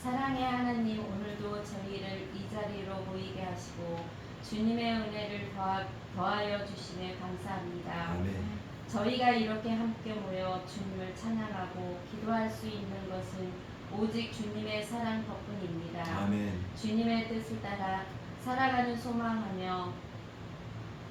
사랑의 하나님, 오늘도 저희를 이 자리로 모이게 하시고 주님의 은혜를 더하여 주시네 감사합니다. 아멘. 저희가 이렇게 함께 모여 주님을 찬양하고 기도할 수 있는 것은 오직 주님의 사랑 덕분입니다. 아멘. 주님의 뜻을 따라 살아가는 소망하며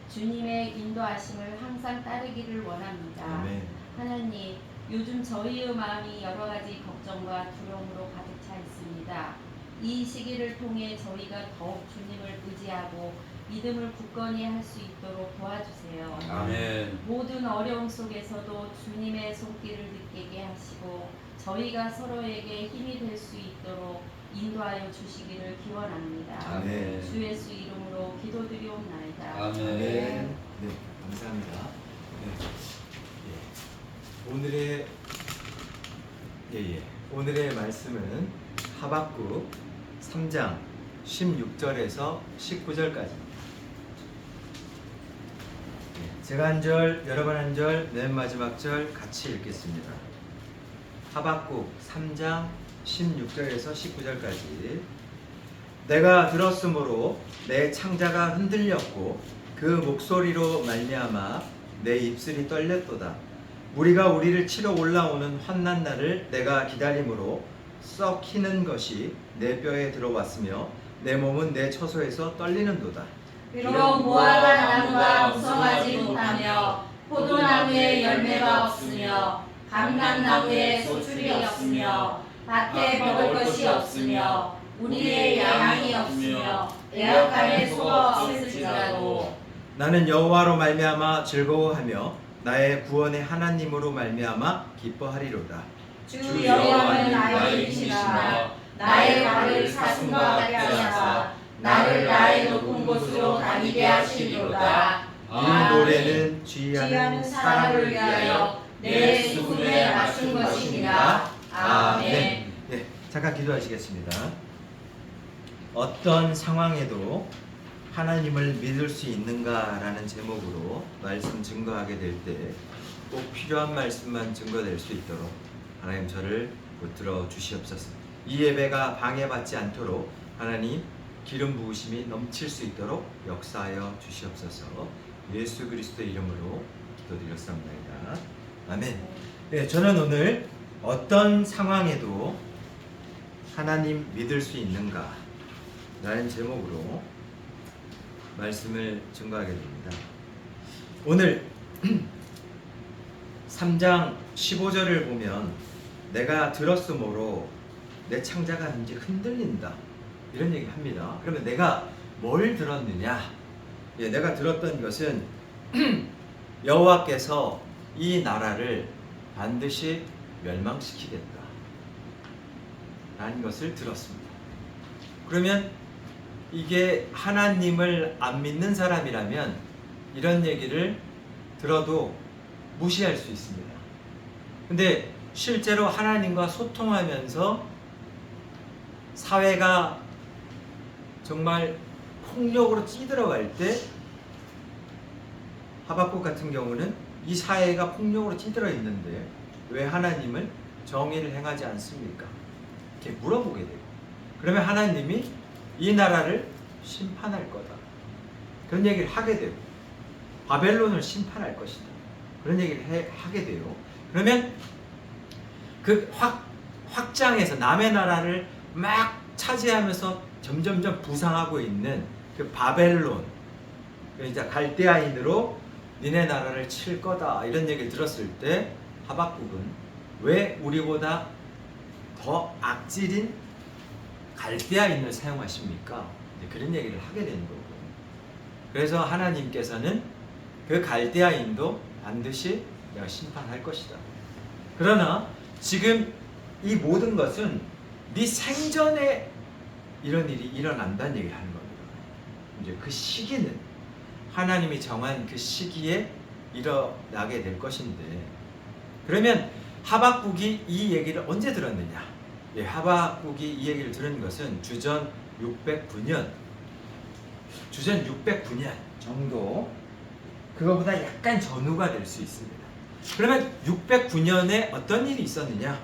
주님의 인도하심을 항상 따르기를 원합니다. 아멘. 하나님, 요즘 저희의 마음이 여러 가지 걱정과 두려움으로 가득 차 있습니다. 이 시기를 통해 저희가 더욱 주님을 의지하고 믿음을 굳건히 할 수 있도록 도와주세요. 아멘. 모든 어려움 속에서도 주님의 손길을 느끼게 하시고 저희가 서로에게 힘이 될 수 있도록 인도하여 주시기를 기원합니다. 아멘. 주 예수 이름으로 기도드리옵나이다. 아멘. 네, 감사합니다. 오늘의 말씀은 하박국 3장 16절에서 19절까지입니다. 제가 한 절, 여러분 한 절, 맨 마지막 절 같이 읽겠습니다. 하박국 3장 16절에서 19절까지. 내가 들었으므로 내 창자가 흔들렸고 그 목소리로 말미암아 내 입술이 떨렸도다. 우리가 우리를 치러 올라오는 환난 날을 내가 기다림으로 썩히는 것이 내 뼈에 들어왔으며 내 몸은 내 처소에서 떨리는도다. 비록 무화과 나무가 무성하지 못하며 포도나무에 열매가 없으며 감람나무에 소출이 없으며 밭에 먹을 것이 없으며 우리의 양이 없으며 애역간에 소가 없을지라도 나는 여호와로 말미암아 즐거워하며 나의 구원의 하나님으로 말미암아 기뻐하리로다. 주 여호와는 나의 힘이시라. 나의 발을 사슴과 같게 하사 나를 나의 높은 곳으로 다니게 하시리로다. 이 노래는 지혜하는 사람을 위하여 내 수금에 맞춘 것이니라. 아멘. 네, 잠깐 기도하시겠습니다. 어떤 상황에도 하나님을 믿을 수 있는가라는 제목으로 말씀 증거하게 될 때 꼭 필요한 말씀만 증거될 수 있도록 하나님 저를 붙들어 주시옵소서. 이 예배가 방해받지 않도록 하나님 기름 부으심이 넘칠 수 있도록 역사하여 주시옵소서. 예수 그리스도 이름으로 기도드렸습니다. 아멘. 네, 저는 오늘 어떤 상황에도 하나님 믿을 수 있는가 라는 제목으로 말씀을 증거하게 됩니다. 오늘 3장 15절을 보면 내가 들었으므로 내 창자가 이제 흔들린다 이런 얘기를 합니다. 그러면 내가 뭘 들었느냐? 내가 들었던 것은 여호와께서 이 나라를 반드시 멸망시키겠다 라는 것을 들었습니다. 그러면 이게 하나님을 안 믿는 사람이라면 이런 얘기를 들어도 무시할 수 있습니다. 근데 실제로 하나님과 소통하면서 사회가 정말 폭력으로 찌들어갈 때 하박국 같은 경우는 이 사회가 폭력으로 찌들어 있는데 왜 하나님을 정의를 행하지 않습니까? 이렇게 물어보게 돼요. 그러면 하나님이 이 나라를 심판할 거다. 그런 얘기를 하게 되고 바벨론을 심판할 것이다. 그런 얘기를 하게 돼요. 그러면 그 확장해서 남의 나라를 막 차지하면서 점점점 부상하고 있는 그 바벨론, 이제 갈대아인으로 니네 나라를 칠 거다 이런 얘기를 들었을 때 하박국은 왜 우리보다 더 악질인 갈대아인을 사용하십니까? 그런 얘기를 하게 되는 거고. 그래서 하나님께서는 그 갈대아인도 반드시 내가 심판할 것이다. 그러나 지금 이 모든 것은 네 생전에 이런 일이 일어난다는 얘기를 하는 겁니다. 이제 그 시기는 하나님이 정한 그 시기에 일어나게 될 것인데, 그러면 하박국이 이 얘기를 언제 들었느냐? 하박국이 이 얘기를 들은 것은 주전 609년 정도, 그거보다 약간 전후가 될 수 있습니다. 그러면 609년에 어떤 일이 있었느냐?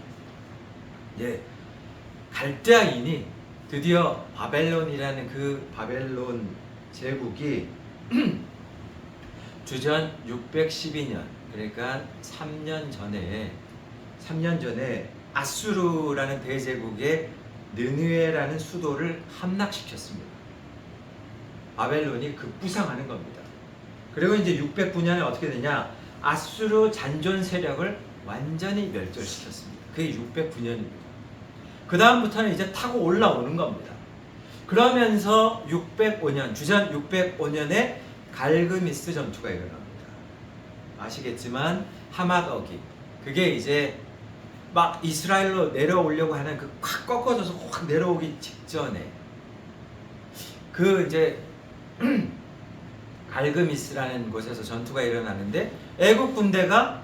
갈대아인이 드디어 바벨론이라는 그 바벨론 제국이 주전 612년, 그러니까 3년 전에 아수르라는 대제국의 느느웨라는 수도를 함락시켰습니다. 바벨론이 급부상하는 겁니다. 그리고 이제 609년에 어떻게 되냐? 아수르 잔존 세력을 완전히 멸절시켰습니다. 그게 609년입니다. 그 다음부터는 이제 타고 올라오는 겁니다. 그러면서 605년, 주전 605년에 갈그미스 전투가 일어납니다. 아시겠지만 하마거기, 그게 이제 막 이스라엘로 내려오려고 하는 그 확 꺾어져서 확 내려오기 직전에 그 이제 갈그미스라는 곳에서 전투가 일어나는데 애국 군대가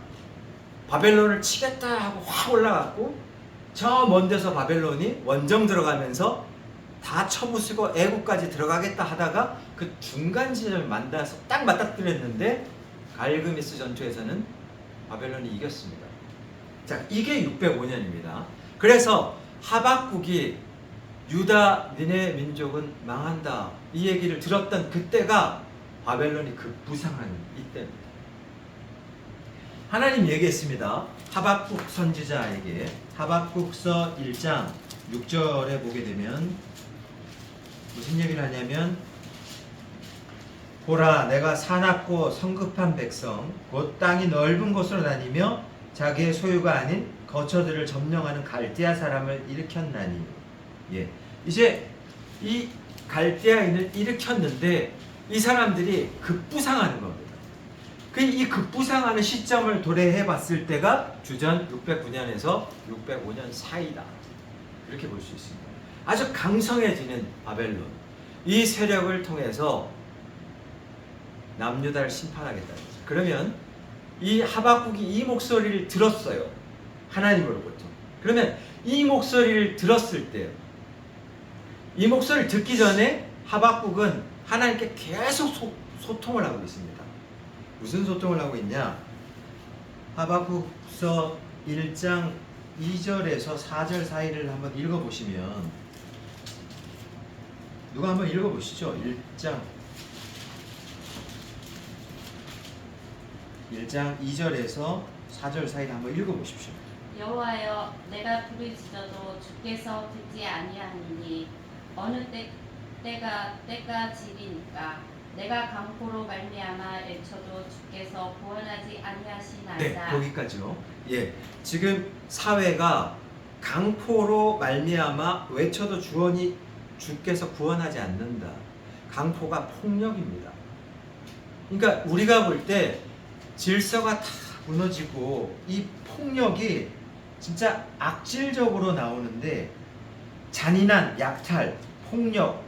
바벨론을 치겠다 하고 확 올라갔고 저 먼 데서 바벨론이 원정 들어가면서 다 쳐부수고 애국까지 들어가겠다 하다가 그 중간 지점을 만나서 딱 맞닥뜨렸는데 갈그미스 전투에서는 바벨론이 이겼습니다. 자, 이게 605년입니다. 그래서 하박국이 유다 니네 민족은 망한다 이 얘기를 들었던 그때가 바벨론이 급부상하는 이때입니다. 하나님 얘기했습니다. 하박국 선지자에게 하박국서 1장 6절에 보게 되면 무슨 얘기를 하냐면 보라 내가 사납고 성급한 백성 곧 땅이 넓은 곳으로 다니며 자기의 소유가 아닌 거처들을 점령하는 갈대아 사람을 일으켰나니. 예, 이제 이 갈대아인을 일으켰는데 이 사람들이 급부상하는 겁니다. 이 급부상하는 시점을 도래해 봤을 때가 주전 609년에서 605년 사이다. 이렇게 볼 수 있습니다. 아주 강성해지는 바벨론, 이 세력을 통해서 남유다를 심판하겠다는 거죠. 그러면 이 하박국이 이 목소리를 들었어요. 하나님으로부터. 그러면 이 목소리를 들었을 때, 이 목소리를 듣기 전에 하박국은 하나님께 계속 소통을 하고 있습니다. 무슨 소통을 하고 있냐? 하박국서 1장 2절에서 4절 사이를 한번 읽어보시면, 누가 한번 읽어보시죠. 1장 2절에서 4절 사이를 한번 읽어보십시오. 여호와여 내가 부르짖어도 주께서 듣지 아니하니니 어느 때가 질이니까 내가 강포로 말미암아 애쳐도 주께서 구원하지 아니하시나이다. 네, 거기까지요. 예, 지금 사회가 강포로 말미암아 외쳐도 주께서 구원하지 않는다. 강포가 폭력입니다. 그러니까 우리가 볼 때 질서가 다 무너지고 이 폭력이 진짜 악질적으로 나오는데 잔인한 약탈, 폭력,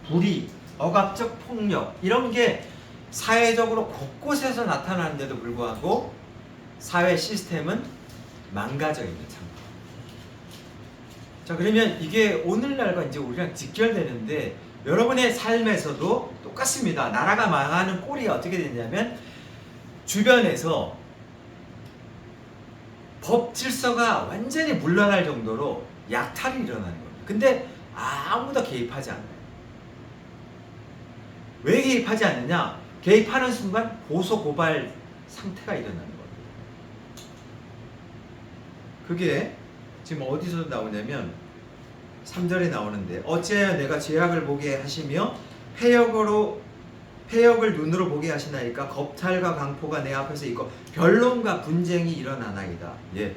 불의, 억압적 폭력 이런 게 사회적으로 곳곳에서 나타나는데도 불구하고 사회 시스템은 망가져 있는 상태. 자, 그러면 이게 오늘날과 이제 우리랑 직결되는데 여러분의 삶에서도 똑같습니다. 나라가 망하는 꼴이 어떻게 되냐면 주변에서 법 질서가 완전히 물러날 정도로 약탈이 일어나는 겁니다. 근데 아무도 개입하지 않아요. 왜 개입하지 않느냐? 개입하는 순간 고소 고발 상태가 일어나는 겁니다. 그게 지금 어디서 나오냐면 3절에 나오는데 어찌하여 내가 죄악을 보게 하시며 패역을 눈으로 보게 하시나이까 겁탈과 강포가 내 앞에서 있고 변론과 분쟁이 일어나나이다. 예,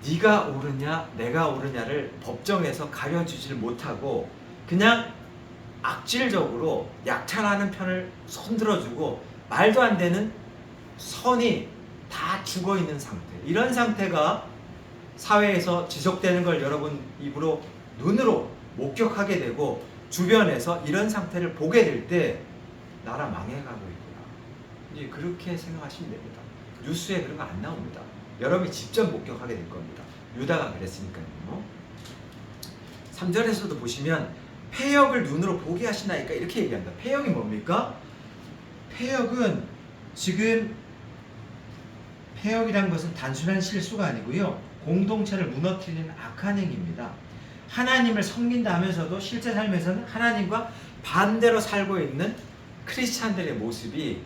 네가 옳으냐 내가 옳으냐를 법정에서 가려주지를 못하고 그냥 악질적으로 약탈하는 편을 손들어주고 말도 안 되는 선이 다 죽어있는 상태, 이런 상태가 사회에서 지속되는 걸 여러분 입으로 눈으로 목격하게 되고 주변에서 이런 상태를 보게 될 때 나라 망해가고 있구나, 이제 그렇게 생각하시면 됩니다. 뉴스에 그런 거 안 나옵니다. 여러분이 직접 목격하게 될 겁니다. 유다가 그랬으니까요. 3절에서도 보시면 패역을 눈으로 보게 하시나이까 이렇게 얘기합니다. 패역이 뭡니까? 패역은 지금 패역이란 것은 단순한 실수가 아니고요, 공동체를 무너뜨리는 악한 행위입니다. 하나님을 섬긴다 하면서도 실제 삶에서는 하나님과 반대로 살고 있는 크리스찬들의 모습이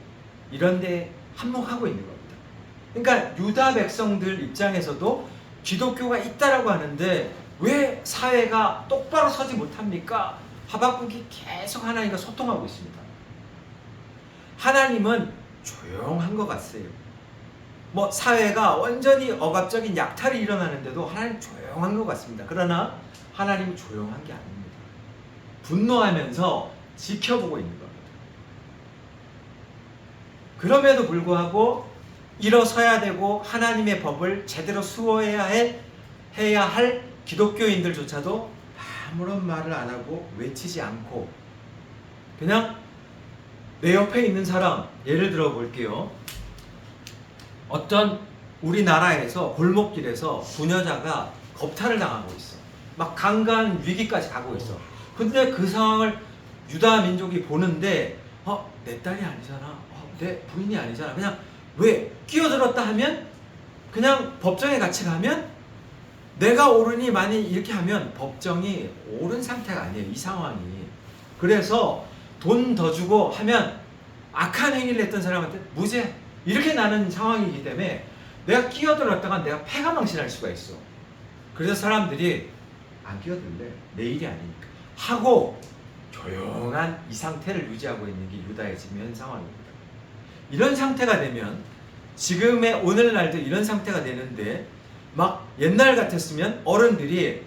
이런데 한몫하고 있는 겁니다. 그러니까 유다 백성들 입장에서도 기독교가 있다라고 하는데 왜 사회가 똑바로 서지 못합니까? 하박국이 계속 하나님과 소통하고 있습니다. 하나님은 조용한 것 같아요. 뭐 사회가 완전히 억압적인 약탈이 일어나는데도 하나님 조용한 것 같습니다. 그러나 하나님은 조용한 게 아닙니다. 분노하면서 지켜보고 있는 겁니다. 그럼에도 불구하고 일어서야 되고 하나님의 법을 제대로 해야 할 기독교인들조차도 아무런 말을 안 하고 외치지 않고 그냥 내 옆에 있는 사람, 예를 들어 볼게요. 어떤 우리나라에서 골목길에서 부녀자가 겁탈을 당하고 있어. 막 강간 위기까지 가고 있어. 근데 그 상황을 유다 민족이 보는데 내 딸이 아니잖아. 내 부인이 아니잖아. 그냥 왜 끼어들었다 하면 그냥 법정에 같이 가면 내가 옳으니 만약 이렇게 하면 법정이 옳은 상태가 아니에요. 이 상황이. 그래서 돈 더 주고 하면 악한 행위를 했던 사람한테 무죄 이렇게 나는 상황이기 때문에 내가 끼어들었다가 내가 패가 망신할 수가 있어. 그래서 사람들이 안 끼어들래. 내 일이 아니니까 하고 조용한 이 상태를 유지하고 있는 게 유다의 지금 현 상황입니다. 이런 상태가 되면 지금의 오늘날도 이런 상태가 되는데 막 옛날 같았으면 어른들이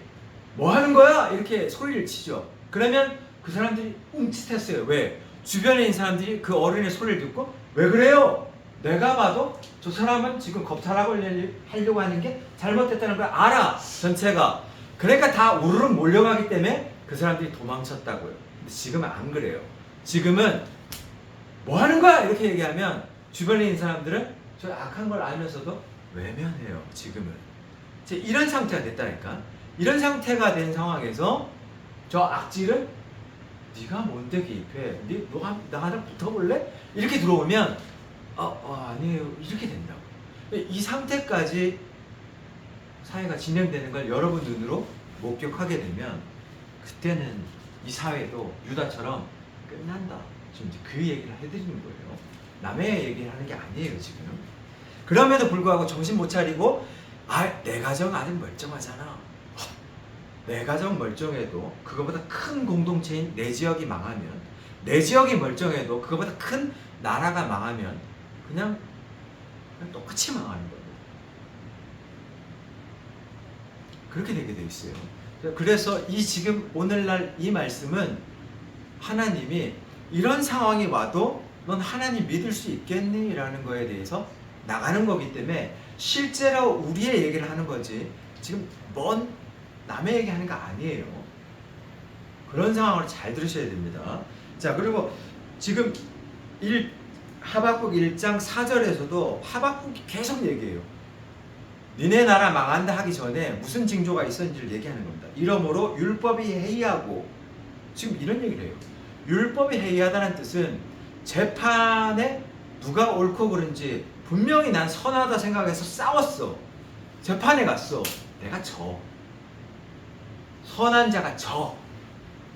뭐 하는 거야? 이렇게 소리를 치죠. 그러면 그 사람들이 웅칫했어요. 왜? 주변에 있는 사람들이 그 어른의 소리를 듣고 왜 그래요? 내가 봐도 저 사람은 지금 겁탈하고 하려고 하는 게 잘못됐다는 걸 알아. 전체가. 그러니까 다 우르르 몰려가기 때문에 그 사람들이 도망쳤다고요. 근데 지금은 안 그래요. 지금은 뭐 하는 거야? 이렇게 얘기하면 주변에 있는 사람들은 저 악한 걸 알면서도 외면해요. 지금은. 이런 상태가 됐다니까. 이런 상태가 된 상황에서 저 악질은 네가 뭔데 개입해? 너가 나랑 붙어볼래? 이렇게 들어오면 아니에요. 이렇게 된다고. 이 상태까지 사회가 진행되는 걸 여러분 눈으로 목격하게 되면 그때는 이 사회도 유다처럼 끝난다. 지금 이제 그 얘기를 해드리는 거예요. 남의 얘기를 하는 게 아니에요 지금. 그럼에도 불구하고 정신 못 차리고 내 가정 아직 멀쩡하잖아. 내 가정 멀쩡해도 그거보다 큰 공동체인 내 지역이 망하면 내 지역이 멀쩡해도 그거보다 큰 나라가 망하면 그냥 똑같이 망하는 거예요. 그렇게 되게 돼 있어요. 그래서 이 지금 오늘날 이 말씀은 하나님이 이런 상황이 와도 넌 하나님 믿을 수 있겠니? 라는 거에 대해서 나가는 거기 때문에 실제로 우리의 얘기를 하는 거지 지금 먼 남의 얘기 하는 거 아니에요. 그런 상황을 잘 들으셔야 됩니다. 자, 그리고 지금 하박국 1장 4절에서도 하박국이 계속 얘기해요. 니네 나라 망한다 하기 전에 무슨 징조가 있었는지를 얘기하는 겁니다. 이러므로 율법이 해이하고 지금 이런 얘기를 해요. 율법이 해이하다는 뜻은 재판에 누가 옳고 그른지 분명히 난 선하다 생각해서 싸웠어. 재판에 갔어. 내가 져. 선한 자가 져.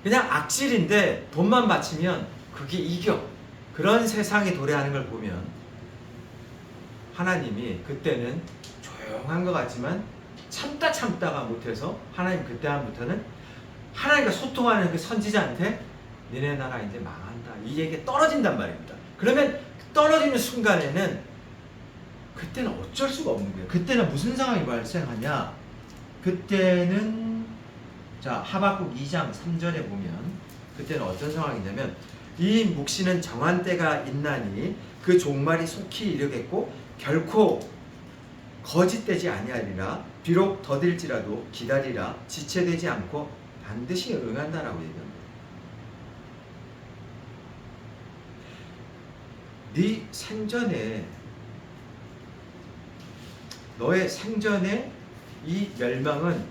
그냥 악질인데 돈만 바치면 그게 이겨. 그런 세상에 도래하는 걸 보면 하나님이 그때는 조용한 것 같지만 참다가 못해서 하나님 그때부터는 하나님과 소통하는 그 선지자한테 니네 나라 이제 망한다. 이 얘기가 떨어진단 말입니다. 그러면 떨어지는 순간에는 그때는 어쩔 수가 없는 거예요. 그때는 무슨 상황이 발생하냐? 그때는 자 하박국 2장 3절에 보면 그때는 어떤 상황이냐면 이 묵시는 정한 때가 있나니 그 종말이 속히 이르겠고 결코 거짓되지 아니하리라. 비록 더딜지라도 기다리라. 지체되지 않고 반드시 응한다라고 얘기합니다. 네 생전에 너의 생전에 이 멸망은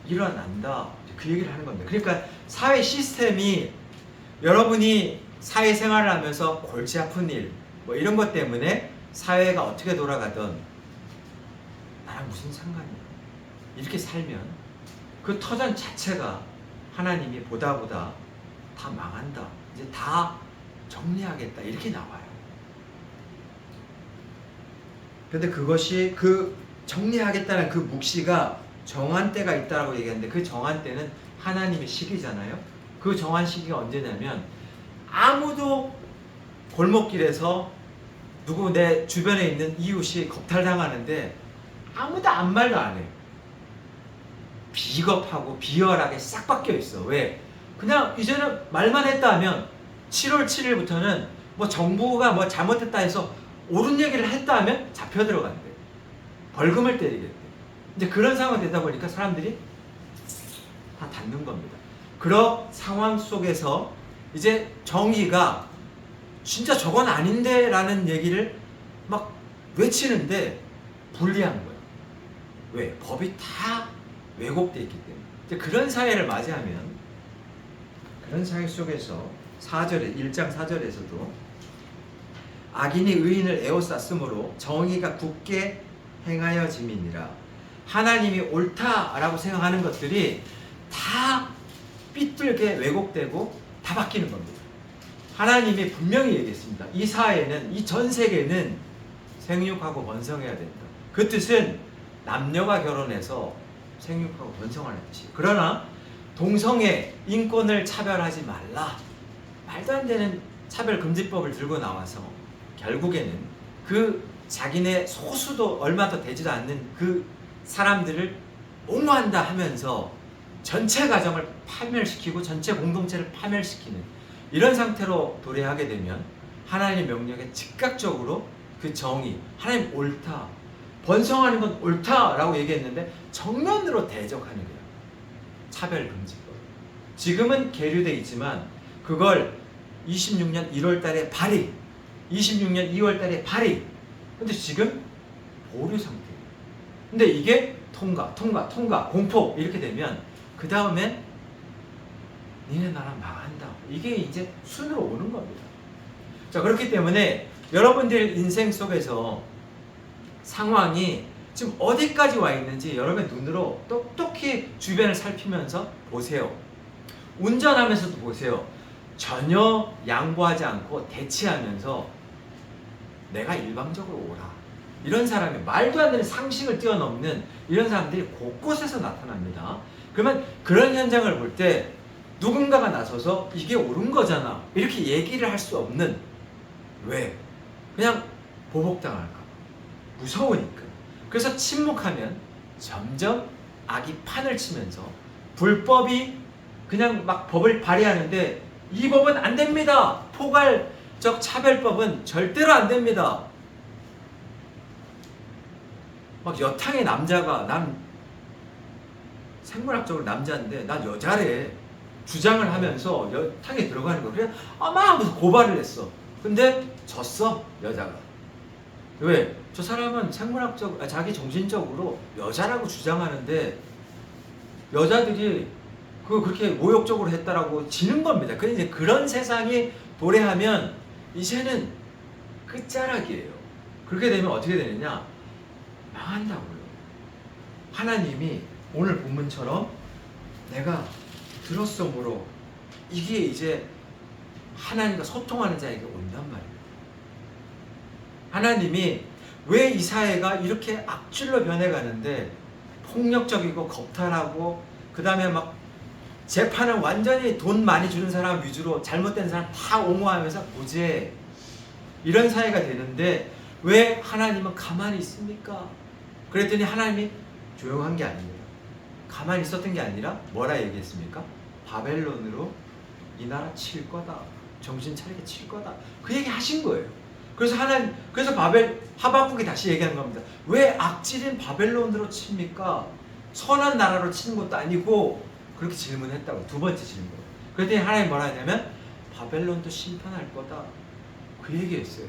일어난다. 그 얘기를 하는 겁니다. 그러니까 사회 시스템이 여러분이 사회생활을 하면서 골치 아픈 일 뭐 이런 것 때문에 사회가 어떻게 돌아가든 나랑 무슨 상관이야. 이렇게 살면 그 터전 자체가 하나님이 보다 다 망한다. 이제 다 정리하겠다. 이렇게 나와요. 근데 그것이 그 정리하겠다는 그 묵시가 정한 때가 있다고 얘기하는데 그 정한 때는 하나님의 시기잖아요. 그 정한 시기가 언제냐면 아무도 골목길에서 누구 내 주변에 있는 이웃이 겁탈당하는데 아무도 아무 말도 안 해. 비겁하고 비열하게 싹 바뀌어 있어. 왜? 그냥 이제는 말만 했다 하면 7월 7일부터는 뭐 정부가 뭐 잘못했다 해서 옳은 얘기를 했다 하면 잡혀 들어간대. 벌금을 때리겠대. 이제 그런 상황이 되다 보니까 사람들이 다 닫는 겁니다. 그런 상황 속에서 이제 정의가 진짜 저건 아닌데 라는 얘기를 막 외치는데 불리한 거예요. 왜? 법이 다 왜곡되어 있기 때문에. 이제 그런 사회를 맞이하면 그런 사회 속에서 4절에 1장 4절에서도 악인이 의인을 에워쌌으므로 정의가 굳게 행하여짐이니라. 하나님이 옳다라고 생각하는 것들이 다 삐뚤게 왜곡되고 다 바뀌는 겁니다. 하나님이 분명히 얘기했습니다. 이 사회는, 이 전 세계는 생육하고 번성해야 된다. 그 뜻은 남녀가 결혼해서 생육하고 번성하는 뜻이에요. 그러나 동성애 인권을 차별하지 말라. 말도 안 되는 차별금지법을 들고 나와서 결국에는 그 자기네 소수도 얼마 더 되지도 않는 그 사람들을 옹호한다 하면서 전체 가정을 파멸시키고 전체 공동체를 파멸시키는 이런 상태로 도래하게 되면 하나님의 명령에 즉각적으로 그 정의, 하나님 옳다, 번성하는 건 옳다라고 얘기했는데 정면으로 대적하는 거예요. 차별금지법. 지금은 계류되어 있지만 그걸 26년 1월 달에 발의, 26년 2월 달에 발의. 근데 지금 보류 상태예요. 근데 이게 통과, 공포 이렇게 되면 그 다음엔 니네 나라 망한다. 이게 이제 순으로 오는 겁니다. 자, 그렇기 때문에 여러분들 인생 속에서 상황이 지금 어디까지 와 있는지 여러분의 눈으로 똑똑히 주변을 살피면서 보세요. 운전하면서도 보세요. 전혀 양보하지 않고 대치하면서 내가 일방적으로 오라. 이런 사람이 말도 안 되는 상식을 뛰어넘는 이런 사람들이 곳곳에서 나타납니다. 그러면 그런 현장을 볼 때 누군가가 나서서 이게 옳은 거잖아 이렇게 얘기를 할 수 없는. 왜? 그냥 보복당할까 봐. 무서우니까. 그래서 침묵하면 점점 악이 판을 치면서 불법이 그냥 막 법을 발휘하는데 이 법은 안 됩니다. 포괄적 차별법은 절대로 안 됩니다. 막 여탕의 남자가 난 생물학적으로 남자인데 난 여자래 주장을 하면서 여탕에 들어가는 거야. 그래 막 무슨 고발을 했어. 근데 졌어 여자가. 왜? 저 사람은 자기 정신적으로 여자라고 주장하는데 여자들이 그렇게 모욕적으로 했다라고 지는 겁니다. 근데 이제 그런 세상이 도래하면 이제는 끝자락이에요. 그렇게 되면 어떻게 되느냐? 망한다고요. 하나님이 오늘 본문처럼 내가 들었으므로 이게 이제 하나님과 소통하는 자에게 온단 말이에요. 하나님이 왜 이 사회가 이렇게 악질로 변해가는데 폭력적이고 겁탈하고 그 다음에 막 재판을 완전히 돈 많이 주는 사람 위주로 잘못된 사람 다 옹호하면서 무죄 이런 사회가 되는데 왜 하나님은 가만히 있습니까? 그랬더니 하나님이 조용한 게 아닙니다. 가만히 있었던 게 아니라 뭐라 얘기했습니까? 바벨론으로 이 나라 칠 거다. 정신 차리게 칠 거다. 그 얘기 하신 거예요. 그래서 하박국이 다시 얘기하는 겁니다. 왜 악질인 바벨론으로 칩니까? 선한 나라로 치는 것도 아니고 그렇게 질문했다고. 두 번째 질문. 그랬더니 하나님 뭐라 하냐면 바벨론도 심판할 거다. 그 얘기했어요.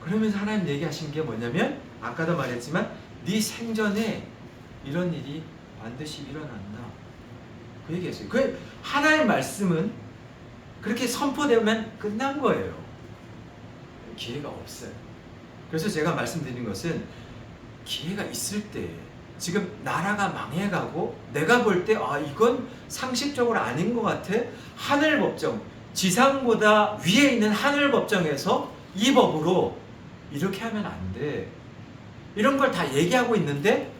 그러면서 하나님 얘기하신 게 뭐냐면 아까도 말했지만 네 생전에 이런 일이 반드시 일어난다. 그 얘기했어요. 그 하나의 말씀은 그렇게 선포되면 끝난 거예요. 기회가 없어요. 그래서 제가 말씀드린 것은 기회가 있을 때 지금 나라가 망해가고 내가 볼 때 이건 상식적으로 아닌 것 같아. 하늘 법정, 지상보다 위에 있는 하늘 법정에서 이 법으로 이렇게 하면 안 돼. 이런 걸 다 얘기하고 있는데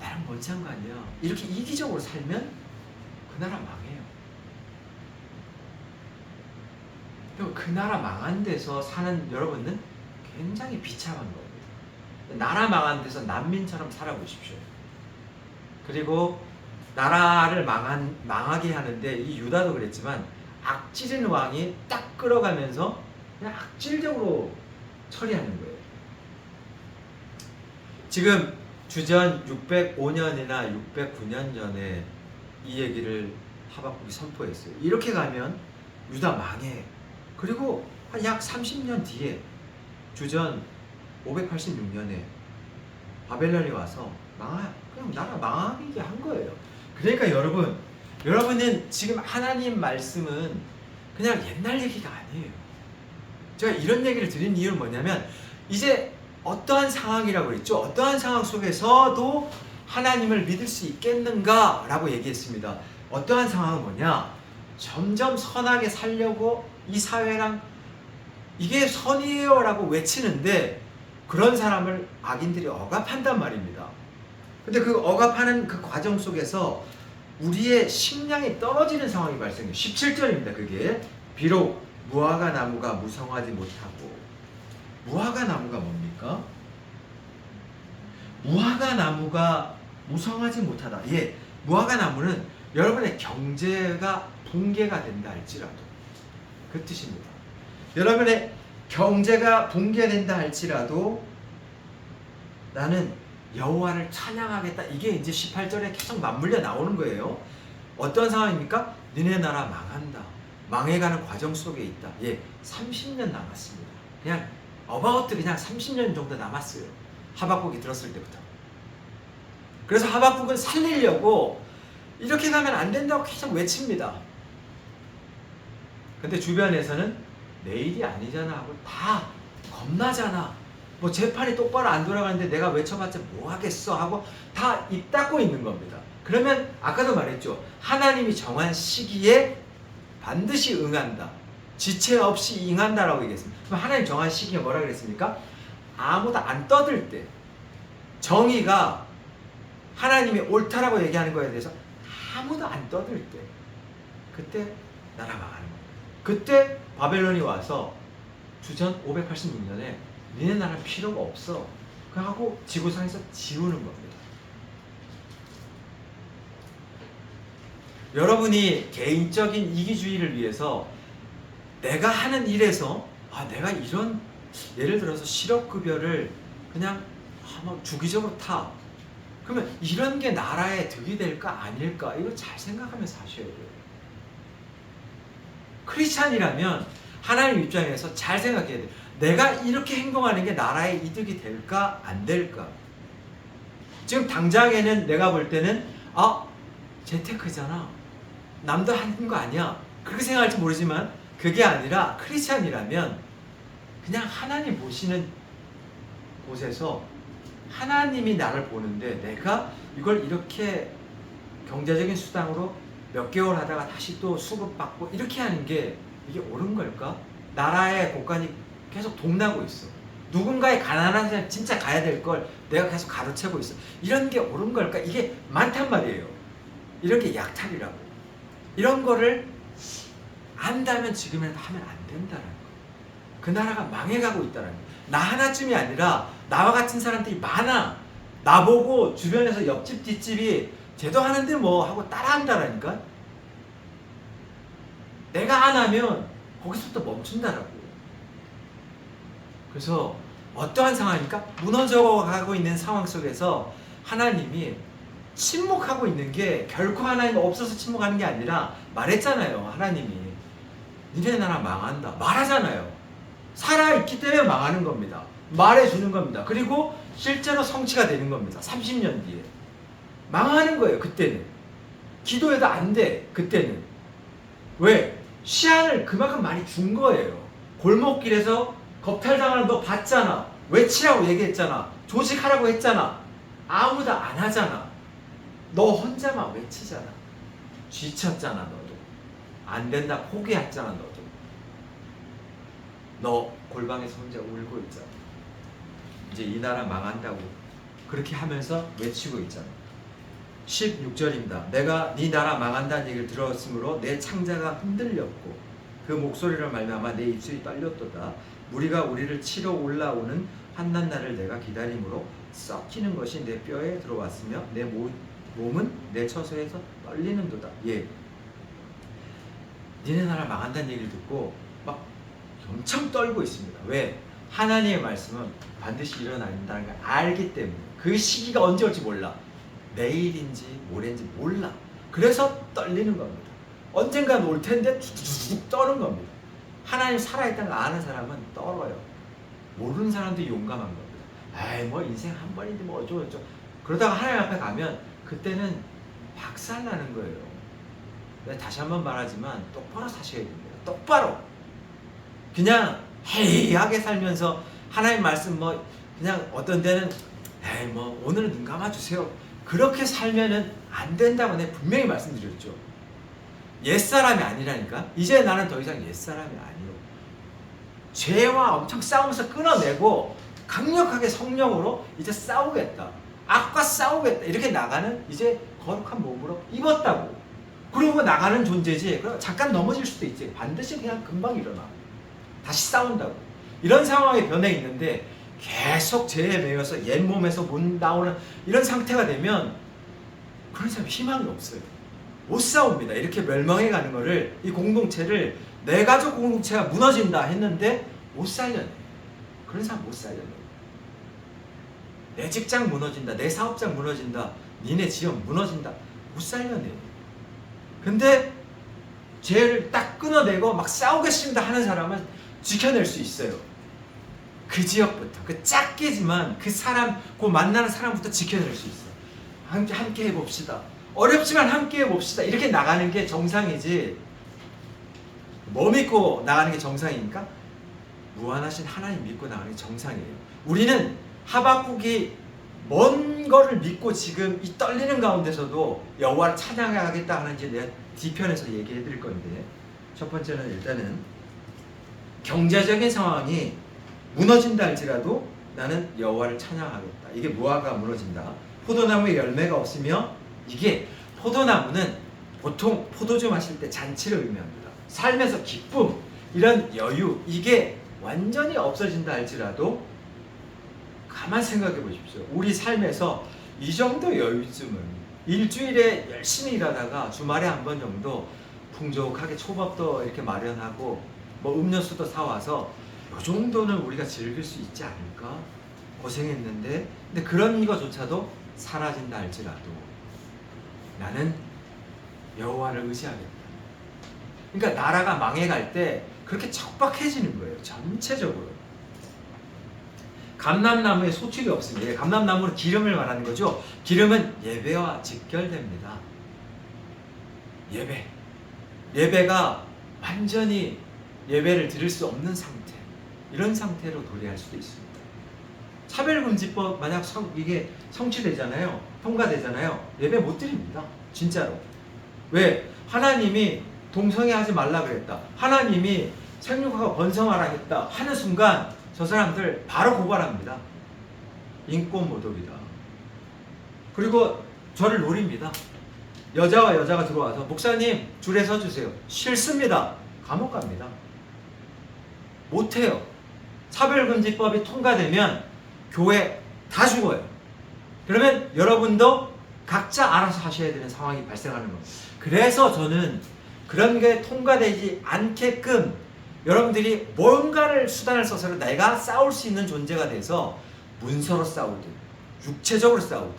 나랑 뭔 상관이야. 이렇게 이기적으로 살면 그 나라 망해요. 그리고 그 나라 망한 데서 사는 여러분은 굉장히 비참한 거예요. 나라 망한 데서 난민처럼 살아보십시오. 그리고 나라를 망하게 하는데 이 유다도 그랬지만 악질인 왕이 딱 끌어가면서 그냥 악질적으로 처리하는 거예요. 지금 주전 605년이나 609년 전에 이 얘기를 하박국이 선포했어요. 이렇게 가면 유다 망해. 그리고 한 약 30년 뒤에 주전 586년에 바벨론이 와서 그냥 나라 망하게 한 거예요. 그러니까 여러분은 지금 하나님 말씀은 그냥 옛날 얘기가 아니에요. 제가 이런 얘기를 드린 이유는 뭐냐면 이제 어떠한 상황이라고 그랬죠? 어떠한 상황 속에서도 하나님을 믿을 수 있겠는가? 라고 얘기했습니다. 어떠한 상황은 뭐냐? 점점 선하게 살려고 이 사회랑 이게 선이에요 라고 외치는데 그런 사람을 악인들이 억압한단 말입니다. 근데 그 억압하는 그 과정 속에서 우리의 식량이 떨어지는 상황이 발생해요. 17절입니다. 그게 비록 무화과 나무가 무성하지 못하고, 무화과 나무가 뭡니까? 무화과 나무가 무성하지 못하다. 예, 무화과 나무는 여러분의 경제가 붕괴가 된다 할지라도 그 뜻입니다. 여러분의 경제가 붕괴된다 할지라도 나는 여호와를 찬양하겠다. 이게 이제 18절에 계속 맞물려 나오는 거예요. 어떤 상황입니까? 너네 나라 망한다. 망해가는 과정 속에 있다. 예, 30년 남았습니다. 그냥 어바웃 그냥 30년 정도 남았어요. 하박국이 들었을 때부터. 그래서 하박국은 살리려고 이렇게 가면 안 된다고 계속 외칩니다. 근데 주변에서는 내일이 아니잖아 하고 다 겁나잖아. 뭐 재판이 똑바로 안 돌아가는데 내가 외쳐봤자 뭐 하겠어 하고 다 입 닫고 있는 겁니다. 그러면 아까도 말했죠. 하나님이 정한 시기에 반드시 응한다. 지체 없이 응한다라고 얘기했습니다. 그럼 하나님 정한 시기에 뭐라 그랬습니까? 아무도 안 떠들 때, 정의가 하나님이 옳다라고 얘기하는 거에 대해서 아무도 안 떠들 때, 그때 나라 망하는 거예요. 그때 바벨론이 와서 주전 586년에 니네 나라는 필요가 없어 하고 지구상에서 지우는 겁니다. 여러분이 개인적인 이기주의를 위해서 내가 하는 일에서 내가 이런 예를 들어서 실업급여를 그냥 주기적으로 타. 그러면 이런 게 나라에 득이 될까 아닐까? 이걸 잘 생각하면서 하셔야 돼요. 크리스찬이라면 하나님 입장에서 잘 생각해야 돼요. 내가 이렇게 행동하는 게 나라에 이득이 될까 안 될까? 지금 당장에는 내가 볼 때는 재테크잖아. 남도 하는 거 아니야. 그렇게 생각할지 모르지만 그게 아니라 크리스찬이라면 그냥 하나님 보시는 곳에서 하나님이 나를 보는데 내가 이걸 이렇게 경제적인 수당으로 몇 개월 하다가 다시 또 수급받고 이렇게 하는 게 이게 옳은 걸까? 나라의 곳간이 계속 동나고 있어. 누군가의 가난한 사람 진짜 가야 될 걸 내가 계속 가로채고 있어. 이런 게 옳은 걸까? 이게 많단 말이에요. 이런 게 약탈이라고. 이런 거를 안다면 지금이라도 하면 안 된다는 거. 그 나라가 망해가고 있다는 거. 나 하나쯤이 아니라 나와 같은 사람들이 많아. 나보고 주변에서 옆집 뒷집이 쟤도 하는데 뭐 하고 따라한다라니까. 내가 안 하면 거기서부터 멈춘다라고. 그래서 어떠한 상황이니까 무너져가고 있는 상황 속에서 하나님이 침묵하고 있는 게 결코 하나님 없어서 침묵하는 게 아니라 말했잖아요. 하나님이 니네 나라 망한다 말하잖아요. 살아있기 때문에 망하는 겁니다. 말해주는 겁니다. 그리고 실제로 성취가 되는 겁니다. 30년 뒤에 망하는 거예요. 그때는 기도해도 안 돼. 그때는 왜? 시한을 그만큼 많이 준 거예요. 골목길에서 겁탈당하는 너 봤잖아. 외치라고 얘기했잖아. 조직하라고 했잖아. 아무도 안 하잖아. 너 혼자만 외치잖아. 지쳤잖아. 너도 안 된다 포기했잖아. 너도 너 골방에서 혼자 울고 있잖아. 이제 이 나라 망한다고 그렇게 하면서 외치고 있잖아. 16절입니다. 내가 네 나라 망한다는 얘기를 들었으므로 내 창자가 흔들렸고 그 목소리를 말미암아 내 입술이 떨렸도다. 무리가 우리를 치러 올라오는 환난 날을 내가 기다림으로 썩히는 것이 내 뼈에 들어왔으며 내 몸은 내 처소에서 떨리는도다. 예. 니네 나라 망한다는 얘기를 듣고 막 엄청 떨고 있습니다. 왜? 하나님의 말씀은 반드시 일어난다는 걸 알기 때문에. 그 시기가 언제 올지 몰라. 내일인지 모레인지 몰라. 그래서 떨리는 겁니다. 언젠간 올 텐데 툭툭툭 떠는 겁니다. 하나님 살아있다는 걸 아는 사람은 떨어요. 모르는 사람도 용감한 겁니다. 에이 뭐 인생 한 번인데 뭐 어쩌고저쩌고. 그러다가 하나님 앞에 가면 그때는 박살나는 거예요. 내가 다시 한번 말하지만 똑바로 사셔야 됩니다. 똑바로. 그냥 해이하게 살면서 하나님 말씀 뭐 그냥 어떤 데는 에이 뭐 오늘은 눈 감아주세요. 그렇게 살면은 안 된다고 내가 분명히 말씀드렸죠. 옛사람이 아니라니까. 이제 나는 더 이상 옛사람이 아니요. 죄와 엄청 싸우면서 끊어내고 강력하게 성령으로 이제 싸우겠다. 악과 싸우겠다. 이렇게 나가는 이제 거룩한 몸으로 입었다고. 그러고 나가는 존재지. 그럼 잠깐 넘어질 수도 있지. 반드시 그냥 금방 일어나. 다시 싸운다고. 이런 상황에 변해 있는데 계속 죄에 매여서 옛 몸에서 못 나오는 이런 상태가 되면 그런 사람 희망이 없어요. 못 싸웁니다. 이렇게 멸망해 가는 거를, 이 공동체를, 내 가족 공동체가 무너진다 했는데 못 살려내. 그런 사람 못 살려내. 내 직장 무너진다, 내 사업장 무너진다, 니네 지역 무너진다, 못 살려내. 근데 죄를 딱 끊어내고 막 싸우겠습니다 하는 사람은 지켜낼 수 있어요. 그 지역부터, 그 작게지만 그 사람, 그 만나는 사람부터 지켜낼 수 있어요. 함께 해봅시다. 어렵지만 함께 해봅시다. 이렇게 나가는 게 정상이지. 뭐 믿고 나가는 게 정상입니까? 무한하신 하나님 믿고 나가는 게 정상이에요. 우리는 하박국이 먼 거를 믿고 지금 이 떨리는 가운데서도 여호와를 찬양하겠다 하는지 내가 뒤편에서 얘기해 드릴 건데, 첫 번째는 일단은 경제적인 상황이 무너진다 할지라도 나는 여호와를 찬양하겠다. 이게 무화과가 무너진다. 포도나무에 열매가 없으며, 이게 포도나무는 보통 포도주 마실 때 잔치를 의미합니다. 삶에서 기쁨, 이런 여유, 이게 완전히 없어진다 할지라도 가만 생각해 보십시오. 우리 삶에서 이 정도 여유쯤은 일주일에 열심히 일하다가 주말에 한 번 정도 풍족하게 초밥도 이렇게 마련하고 뭐 음료수도 사와서 이 정도는 우리가 즐길 수 있지 않을까? 고생했는데. 근데 그런 이거조차도 사라진다 할지라도 나는 여호와를 의지하겠다. 그러니까 나라가 망해갈 때 그렇게 척박해지는 거예요. 전체적으로. 감람나무에 소출이 없습니다. 감람나무는 기름을 말하는 거죠. 기름은 예배와 직결됩니다. 예배가 완전히 예배를 드릴 수 없는 상태, 이런 상태로 도래할 수도 있습니다. 차별금지법 만약 이게 성취되잖아요, 통과되잖아요, 예배 못 드립니다. 진짜로. 왜? 하나님이 동성애하지 말라 그랬다, 하나님이 생육하고 번성하라 했다 하는 순간 저 사람들 바로 고발합니다. 인권 모독이다. 그리고 저를 노립니다. 여자와 여자가 들어와서 목사님 줄에 서주세요. 싫습니다. 감옥 갑니다. 못해요. 차별금지법이 통과되면 교회 다 죽어요. 그러면 여러분도 각자 알아서 하셔야 되는 상황이 발생하는 겁니다. 그래서 저는 그런 게 통과되지 않게끔 여러분들이 뭔가를 수단을 써서 내가 싸울 수 있는 존재가 돼서 문서로 싸우든 육체적으로 싸우든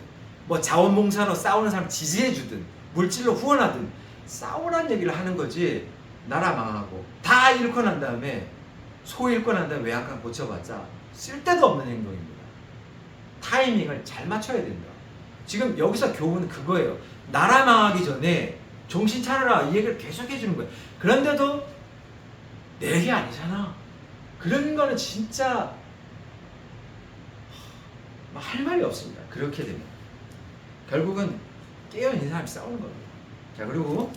뭐 자원봉사로 싸우는 사람 지지해주든 물질로 후원하든 싸우라는 얘기를 하는 거지. 나라 망하고 다 잃고 난 다음에, 소 잃고 난 다음에 외양간 고쳐봤자 쓸데도 없는 행동입니다. 타이밍을 잘 맞춰야 된다. 지금 여기서 교훈은 그거예요. 나라 망하기 전에 정신 차려라, 이 얘기를 계속 해주는 거예요. 그런데도 내 얘기 아니잖아. 그런 거는 진짜 할 말이 없습니다. 그렇게 되면. 결국은 깨어있는 사람이 싸우는 겁니다. 자, 그리고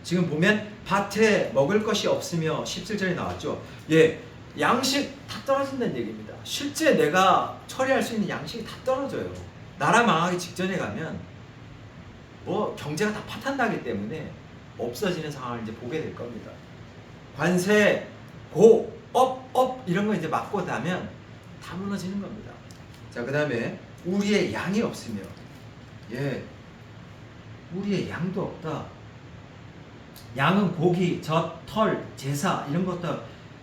지금 보면 밭에 먹을 것이 없으며 17절에 나왔죠. 예, 양식 다 떨어진다는 얘기입니다. 실제 내가 처리할 수 있는 양식이 다 떨어져요. 나라 망하기 직전에 가면 뭐 경제가 다 파탄나기 때문에 없어지는 상황을 이제 보게 될 겁니다. 관세, 업 이런 거 이제 맞고 나면 다 무너지는 겁니다. 자, 그 다음에 우리의 양이 없으며, 예, 우리의 양도 없다. 양은 고기, 젖, 털, 제사 이런 것도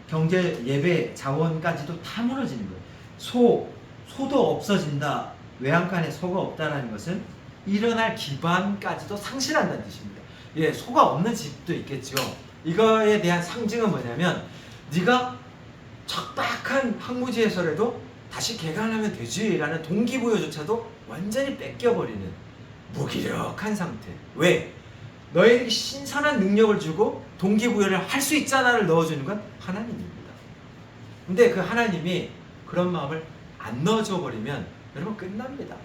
경제, 예배, 자원까지도 다 무너지는 거예요. 소도 없어진다. 외양간에 소가 없다라는 것은 일어날 기반까지도 상실한다는 뜻입니다. 예, 소가 없는 집도 있겠죠. 이거에 대한 상징은 뭐냐면 네가 척박한 황무지에서라도 다시 개간하면 되지라는 동기부여조차도 완전히 뺏겨버리는 무기력한 상태. 왜? 너에게 신선한 능력을 주고 동기부여를 할 수 있잖아를 넣어주는 건 하나님입니다. 근데 그 하나님이 그런 마음을 안 넣어줘 버리면 여러분 끝납니다.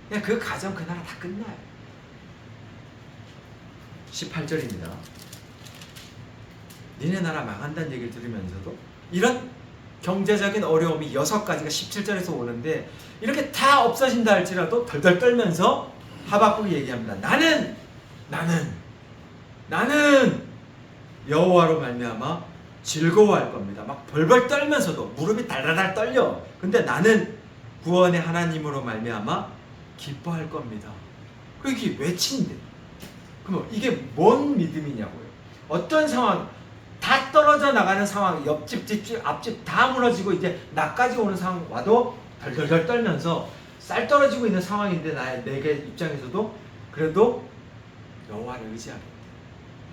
그냥 그 가정 그 나라 다 끝나요. 18절입니다. 니네 나라 망한다는 얘기를 들으면서도 이런 경제적인 어려움이 6가지가 17절에서 오는데 이렇게 다 없어진다 할지라도 덜덜 떨면서 하박국이 얘기합니다. 나는 여호와로 말미암아 즐거워할 겁니다. 막 벌벌 떨면서도 무릎이 달달달 떨려. 근데 나는 구원의 하나님으로 말미암아 기뻐할 겁니다. 이게 외친대. 그럼 이게 뭔 믿음이냐고요. 어떤 상황, 다 떨어져 나가는 상황, 옆집, 뒷집, 앞집 다 무너지고 이제 나까지 오는 상황 와도 덜덜덜 떨면서 쌀 떨어지고 있는 상황인데 내게 입장에서도 그래도 여호와를 의지하겠다.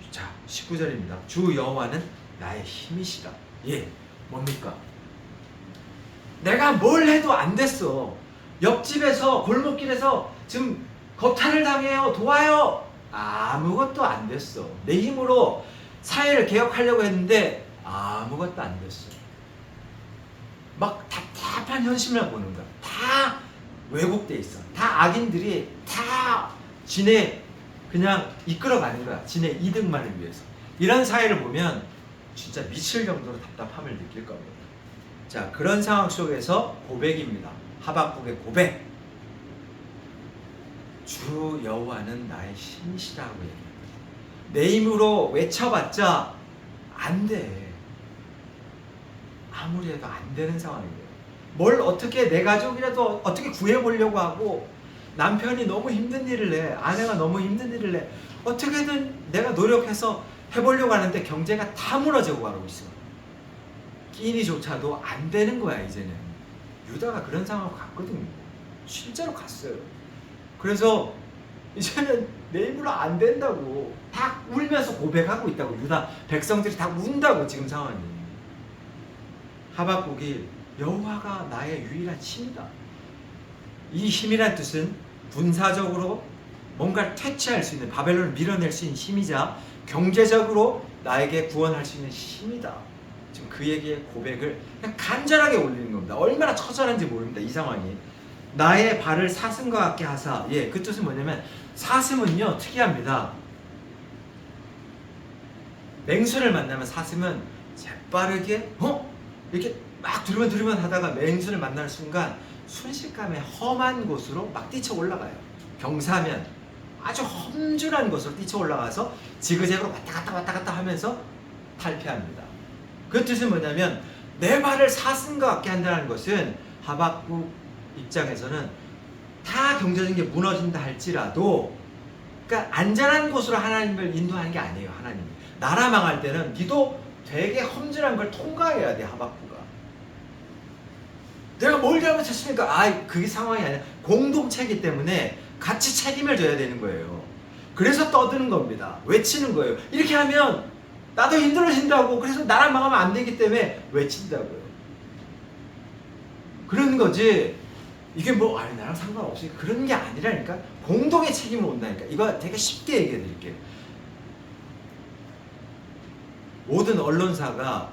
자, 19절입니다. 주 여호와는 나의 힘이시다. 예, 뭡니까? 내가 뭘 해도 안 됐어. 옆집에서 골목길에서 지금 겁탈을 당해요. 도와요. 아무것도 안 됐어. 내 힘으로 사회를 개혁하려고 했는데 아무것도 안 됐어. 막 답답한 현실만 보는 거야. 다 왜곡돼 있어. 다 악인들이 다 지네 그냥 이끌어가는 거야. 지네 이득만을 위해서. 이런 사회를 보면 진짜 미칠 정도로 답답함을 느낄 겁니다. 자, 그런 상황 속에서 고백입니다. 하박국의 고백. 주 여호와는 나의 힘이시라고 얘기합니다. 내 힘으로 외쳐봤자 안 돼. 아무리 해도 안 되는 상황이에요. 뭘 어떻게 내 가족이라도 어떻게 구해보려고 하고 남편이 너무 힘든 일을 해. 아내가 너무 힘든 일을 해. 어떻게든 내가 노력해서 해보려고 하는데 경제가 다 무너지고 가고 있어. 끼니조차도 안 되는 거야 이제는. 유다가 그런 상황으로 갔거든요. 실제로 갔어요. 그래서 이제는 내 힘으로 안 된다고 다 울면서 고백하고 있다고. 유다 백성들이 다 운다고 지금 상황이. 하박국이 여호와가 나의 유일한 힘이다. 이 힘이란 뜻은 군사적으로 뭔가를 퇴치할 수 있는, 바벨론을 밀어낼 수 있는 힘이자 경제적으로 나에게 구원할 수 있는 힘이다. 지금 그에게 고백을 그냥 간절하게 올리는 겁니다. 얼마나 처절한지 모릅니다. 이 상황이. 나의 발을 사슴과 같게 하사. 예, 그 뜻은 뭐냐면 사슴은요 특이합니다. 맹수를 만나면 사슴은 재빠르게 이렇게 막 두루만 하다가 맹수를 만나는 순간 순식간에 험한 곳으로 막 뛰쳐 올라가요. 경사면 아주 험준한 곳으로 뛰쳐 올라가서 지그재그로 왔다 갔다 하면서 탈피합니다. 그 뜻은 뭐냐면 내 발을 사슴과 같게 한다는 것은 하박국 입장에서는 다 경제적인 게 무너진다 할지라도 그러니까 안전한 곳으로 하나님을 인도하는 게 아니에요. 하나님이 나라 망할 때는 니도 되게 험준한 걸 통과해야 돼. 하박국아 내가 뭘 잘못했습니까? 그게 상황이 아니라 공동체이기 때문에 같이 책임을 져야 되는 거예요. 그래서 떠드는 겁니다. 외치는 거예요. 이렇게 하면 나도 힘들어진다고. 그래서 나라 망하면 안 되기 때문에 외친다고요. 그런 거지. 이게 나랑 상관없으니까 그런 게 아니라니까. 공동의 책임을 온다니까. 이거 되게 쉽게 얘기해 드릴게요. 모든 언론사가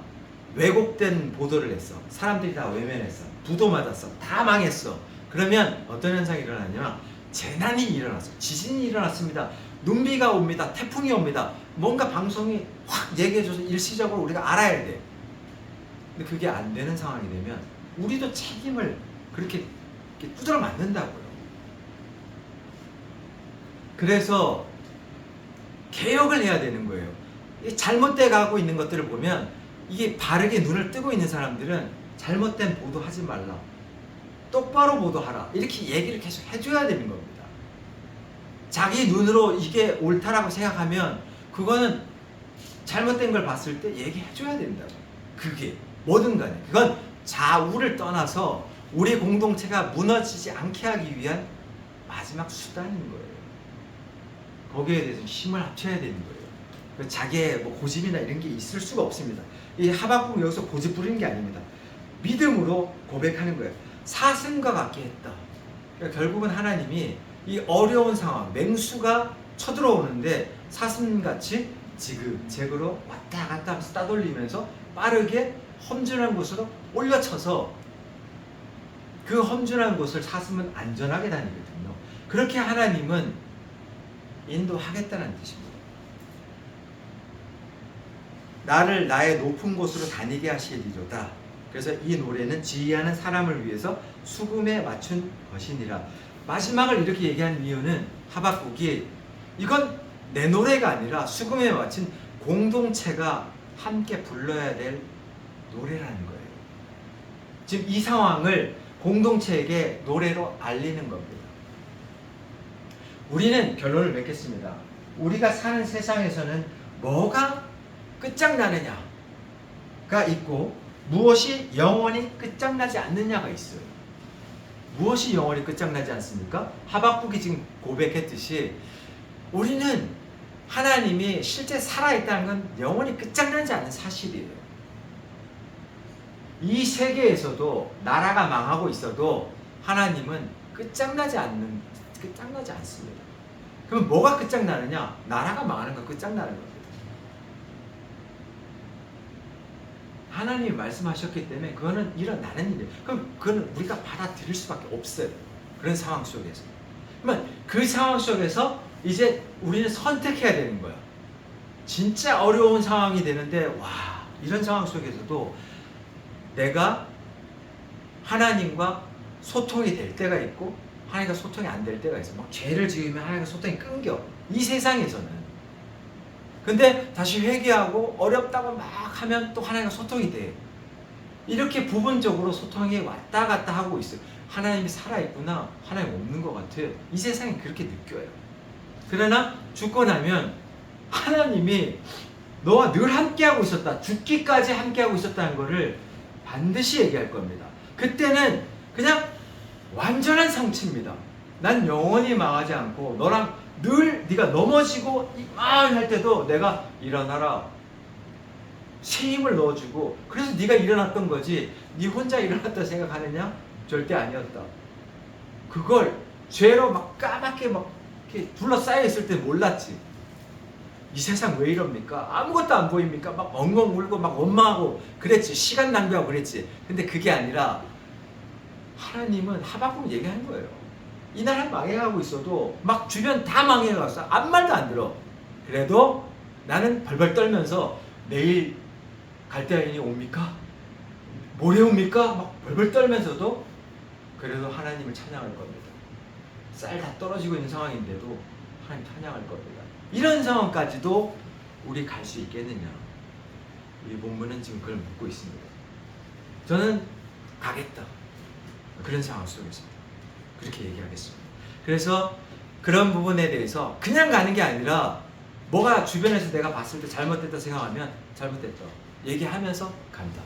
왜곡된 보도를 했어. 사람들이 다 외면했어. 부도 맞았어. 다 망했어. 그러면 어떤 현상이 일어나냐면 재난이 일어났어요. 지진이 일어났습니다. 눈비가 옵니다. 태풍이 옵니다. 뭔가 방송이 확 얘기해줘서 일시적으로 우리가 알아야 돼. 근데 그게 안 되는 상황이 되면 우리도 책임을 그렇게 두드러 맞는다고요. 그래서 개혁을 해야 되는 거예요. 잘못돼 가고 있는 것들을 보면 이게 바르게 눈을 뜨고 있는 사람들은 잘못된 보도하지 말라. 똑바로 보도하라. 이렇게 얘기를 계속 해줘야 되는 겁니다. 자기 눈으로 이게 옳다라고 생각하면 그거는 잘못된 걸 봤을 때 얘기해줘야 된다고. 그게 뭐든 간에 그건 좌우를 떠나서 우리 공동체가 무너지지 않게 하기 위한 마지막 수단인 거예요. 거기에 대해서 힘을 합쳐야 되는 거예요. 자기의 뭐 고집이나 이런 게 있을 수가 없습니다. 이 하박국 여기서 고집 부리는 게 아닙니다. 믿음으로 고백하는 거예요. 사슴과 같게 했다. 그러니까 결국은 하나님이 이 어려운 상황, 맹수가 쳐들어오는데 사슴같이 지그재그로 왔다 갔다 하면서 따돌리면서 빠르게 험준한 곳으로 올려쳐서 그 험준한 곳을 사슴은 안전하게 다니거든요. 그렇게 하나님은 인도하겠다는 뜻입니다. 나를 나의 높은 곳으로 다니게 하시리로다. 그래서 이 노래는 지휘하는 사람을 위해서 수금에 맞춘 것이니라. 마지막을 이렇게 얘기한 이유는 하박국이 이건 내 노래가 아니라 수금에 맞춘 공동체가 함께 불러야 될 노래라는 거예요. 지금 이 상황을 공동체에게 노래로 알리는 겁니다. 우리는 결론을 맺겠습니다. 우리가 사는 세상에서는 뭐가 끝장나느냐가 있고 무엇이 영원히 끝장나지 않느냐가 있어요. 무엇이 영원히 끝장나지 않습니까? 하박국이 지금 고백했듯이 우리는 하나님이 실제 살아있다는 건 영원히 끝장나지 않는 사실이에요. 이 세계에서도 나라가 망하고 있어도 하나님은 끝장나지 않습니다. 그럼 뭐가 끝장나느냐? 나라가 망하는 거 끝장나는 겁니다. 하나님이 말씀하셨기 때문에 그거는 일어나는 일이에요. 그럼 그거는 우리가 받아들일 수밖에 없어요. 그런 상황 속에서. 그러면 그 상황 속에서 이제 우리는 선택해야 되는 거야. 진짜 어려운 상황이 되는데 와, 이런 상황 속에서도 내가 하나님과 소통이 될 때가 있고 하나님과 소통이 안 될 때가 있어. 막 죄를 지으면 하나님과 소통이 끊겨. 이 세상에서는. 근데 다시 회개하고 어렵다고 막 하면 또 하나님과 소통이 돼. 이렇게 부분적으로 소통이 왔다 갔다 하고 있어요. 하나님이 살아있구나, 하나님 없는 것 같아요. 이 세상이 그렇게 느껴요. 그러나 죽고 나면 하나님이 너와 늘 함께하고 있었다, 죽기까지 함께하고 있었다는 것을 반드시 얘기할 겁니다. 그때는 그냥 완전한 성취입니다. 난 영원히 망하지 않고 너랑 늘 네가 넘어지고 할 때도 내가 일어나라, 새 힘을 넣어주고, 그래서 네가 일어났던 거지 네 혼자 일어났다 생각하느냐? 절대 아니었다. 그걸 죄로 막 까맣게 막 이렇게 둘러싸여 있을 때 몰랐지. 이 세상 왜 이럽니까? 아무것도 안 보입니까? 막 엉엉 울고 막 원망하고 그랬지. 시간 낭비하고 그랬지. 근데 그게 아니라 하나님은 하박국 얘기한 거예요. 이 나라 망해가고 있어도 막 주변 다 망해가서 아무 말도 안 들어. 그래도 나는 벌벌 떨면서 내일 갈대아인이 옵니까? 모레 옵니까? 막 벌벌 떨면서도 그래도 하나님을 찬양할 겁니다. 쌀 다 떨어지고 있는 상황인데도 하나님 찬양할 겁니다. 이런 상황까지도 우리 갈 수 있겠느냐? 이 본문은 지금 그걸 묻고 있습니다. 저는 가겠다. 그런 상황 속에서 그렇게 얘기하겠습니다. 그래서 그런 부분에 대해서 그냥 가는 게 아니라 뭐가 주변에서 내가 봤을 때 잘못됐다 생각하면 잘못됐다 얘기하면서 간다.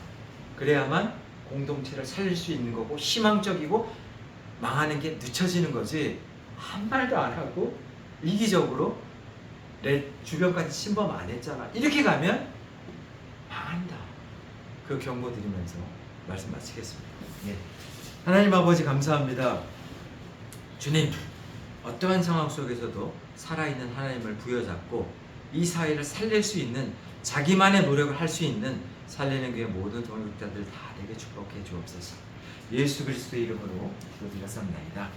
그래야만 공동체를 살릴 수 있는 거고 희망적이고 망하는 게 늦춰지는 거지. 한 말도 안 하고 이기적으로 내 주변까지 침범 안 했잖아, 이렇게 가면 망한다. 그 경고 드리면서 말씀 마치겠습니다. 예. 하나님 아버지 감사합니다. 주님, 어떠한 상황 속에서도 살아있는 하나님을 부여잡고 이 사회를 살릴 수 있는, 자기만의 노력을 할 수 있는 살리는 교회 모든 동역자들 다 되게 축복해 주옵소서. 예수 그리스도의 이름으로 기도드렸습니다.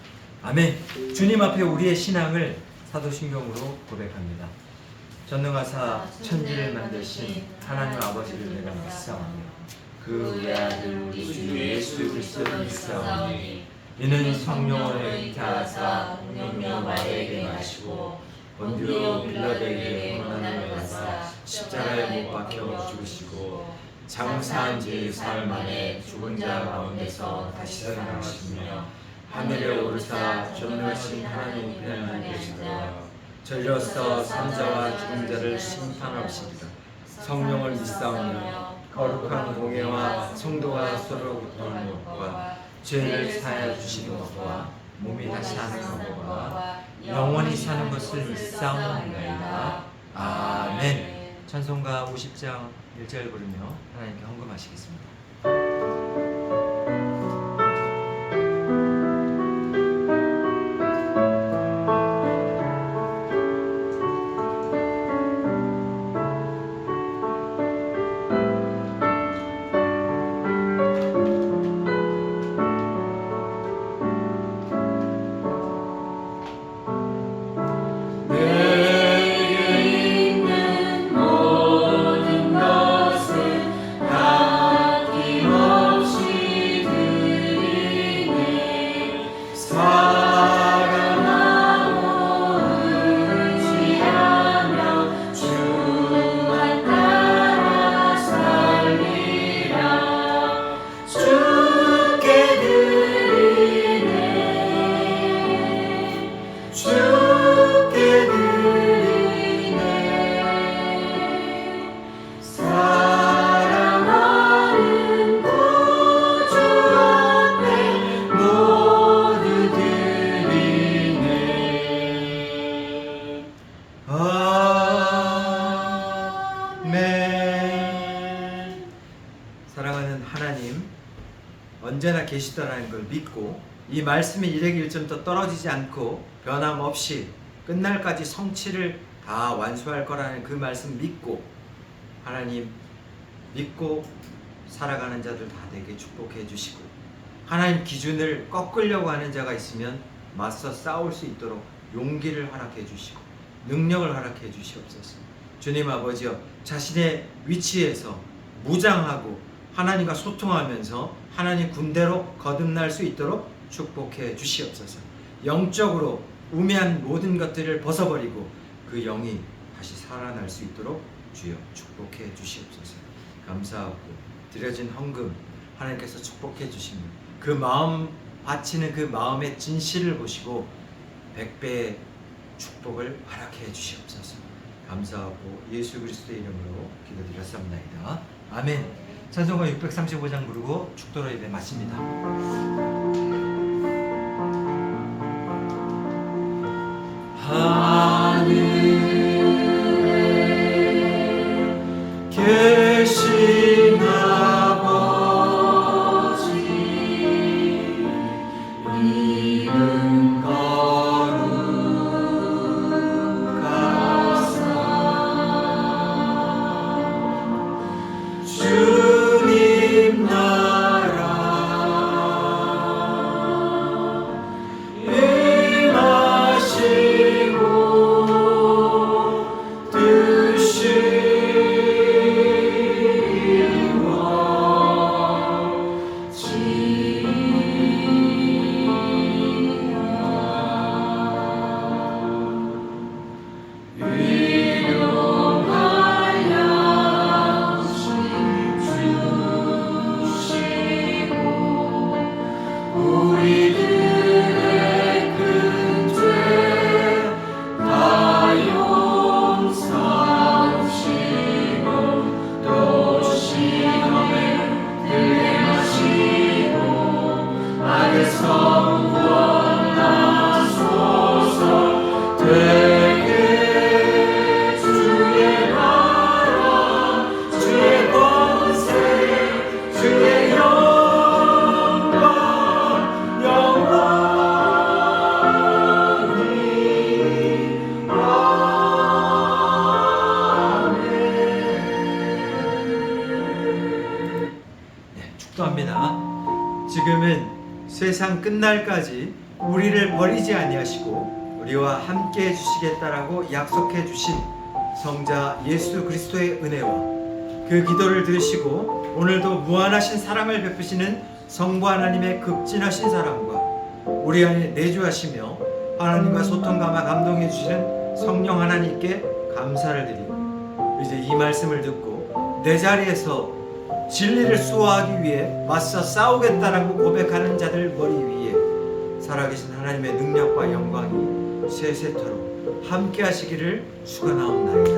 아멘. 주님 앞에 우리의 신앙을 사도신경으로 고백합니다. 전능하사 천지를 만드신 하나님 아버지를 내가 믿사오니 그 외아들 우리 주 예수 그리스도를 믿사오니 이는 성령으로 잉태하사 운명여 마리아에게 나시고 본디오 빌라도에게 고난을 받사 십자가에 못 박혀 죽으시고 장사한 지 사흘 만에 죽은 자 가운데서 다시 살아나시며 하늘에 오르사 전능하신 하나님 우편에 계시다가 저리로서 산자와 죽은 자를 심판하시리라. 성령을 믿사오며 거룩한 공예와 성도가 서로 붙는 것과 죄를 사하여 주시는 것과 몸이 다시 사는 것과 영원히 사는 것을 믿사옵나이다. 아멘. 찬송가 50장 1절 부르며 하나님께 헌금하시겠습니다. 사랑하는 하나님, 언제나 계시다라는 걸 믿고 이 말씀이 일에게 1점도 떨어지지 않고 변함없이 끝날까지 성취를 다 완수할 거라는 그 말씀 믿고 하나님 믿고 살아가는 자들 다 되게 축복해 주시고 하나님 기준을 꺾으려고 하는 자가 있으면 맞서 싸울 수 있도록 용기를 허락해 주시고 능력을 허락해 주시옵소서. 주님 아버지여, 자신의 위치에서 무장하고 하나님과 소통하면서 하나님 군대로 거듭날 수 있도록 축복해 주시옵소서. 영적으로 우매한 모든 것들을 벗어버리고 그 영이 다시 살아날 수 있도록 주여 축복해 주시옵소서. 감사하고 드려진 헌금 하나님께서 축복해 주시면 그 마음 바치는 그 마음의 진실을 보시고 100배의 축복을 허락해 주시옵소서. 감사하고 예수 그리스도의 이름으로 기도드렸사옵나이다. 아멘. 찬송가 635장 부르고 축도로 예배 마칩니다. 하늘에 계신 아버지 이름 거룩하사 주님 나라 임하시고 뜻이 지금은 세상 끝날까지 우리를 버리지 아니하시고 우리와 함께 해주시겠다라고 약속해 주신 성자 예수 그리스도의 은혜와 그 기도를 들으시고 오늘도 무한하신 사랑을 베푸시는 성부 하나님의 극진하신 사랑과 우리 안에 내주하시며 하나님과 소통감화 감동해 주시는 성령 하나님께 감사를 드리고 이제 이 말씀을 듣고 내 자리에서 진리를 수호하기 위해 맞서 싸우겠다라고 고백하는 자들 머리 위에 살아계신 하나님의 능력과 영광이 세세토록 함께 하시기를 축원하옵나이다.